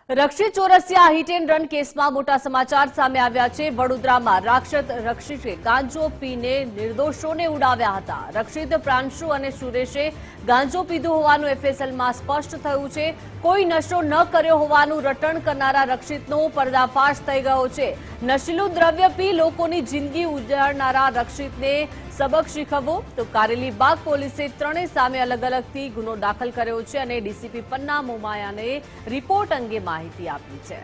Rakshit Chaurasia hit and run કેસમાં મોટા સમાચાર સામે આવ્યા છે। વડોદરામાં રક્ષિતે ગાંજો પીને નિર્દોષોને ઉડાવ્યા હતા। રક્ષિત, પ્રાંશુ અને સુરેશે ગાંજો પીધો હોવાનું એફએસએલમાં સ્પષ્ટ થયું છે। કોઈ નશો ન કર્યો હોવાનું રટણ કરનારા રક્ષિતનો પર્દાફાશ થઈ ગયો છે। નશીલું દ્રવ્ય પી લોકોની જિંદગી ઉજાડનારા રક્ષિતને સબક શીખવવો તો કારેલીબાગ પોલીસે ત્રણેય સામે અલગ અલગથી ગુનો દાખલ કર્યો છે અને ડીસીપી પન્ના મોમાયાને રિપોર્ટ અંગે માહિતી આપી છે।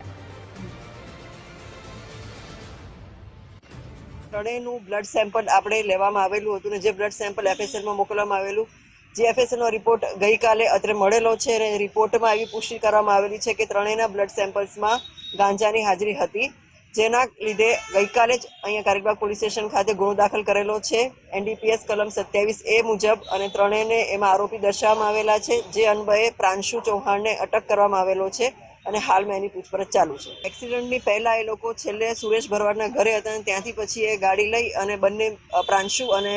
ત્રણેયનું બ્લડ સેમ્પલ આપણે લેવામાં આવેલું હતું ને જે બ્લડ સેમ્પલ એફએસએલમાં મોકલવામાં આવેલું, જે એફએસએલનો રિપોર્ટ ગઈકાલે અત્રે મળેલો છે અને રિપોર્ટમાં એવી પુષ્ટિ કરવામાં આવેલી છે કે ત્રણેયના બ્લડ સેમ્પલ્સમાં ગાંજાની હાજરી હતી, જેના લીધે ગઈકાલે જ અહીંયા કારેલીબાગ પોલીસ સ્ટેશન ખાતે ગુનો દાખલ કરેલો છે એનડીપીએસ કલમ 27A મુજબ અને ત્રણેયને એમાં આરોપી દર્શાવવામાં આવેલા છે। જે અન્વયે પ્રાંશુ ચૌહાણને અટક કરવામાં આવેલો છે અને હાલમાં એની પૂછપરછ ચાલુ છે। એક્સિડન્ટની પહેલા એ લોકો છેલ્લે સુરેશ ભરવાડના ઘરે હતા અને ત્યાંથી પછી એ ગાડી લઈ અને બંને પ્રાંશુ અને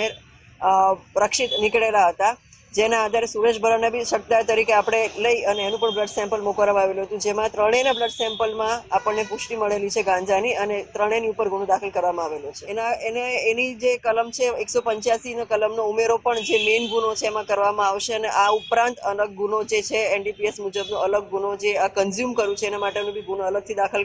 રક્ષિત નીકળેલા હતા, જેના આધારે સુરેશ ભરવાડને બી શકદાર તરીકે આપણે લઈ અને એનું પણ બ્લડ સેમ્પલ મોકલવામાં આવેલું હતું, જેમાં ત્રણેયના બ્લડ સેમ્પલમાં આપણને પુષ્ટિ મળેલી છે ગાંજાની અને ત્રણેયની ઉપર ગુનો દાખલ કરવામાં આવેલો છે। એની જે કલમ છે 185 કલમનો ઉમેરો પણ જે મેઇન ગુનો છે એમાં કરવામાં આવશે અને આ ઉપરાંત અલગ ગુનો જે છે એનડીપીએસ મુજબનો અલગ ગુનો જે આ કન્ઝ્યુમ કર્યું છે એના માટેનો બી ગુનો અલગથી દાખલ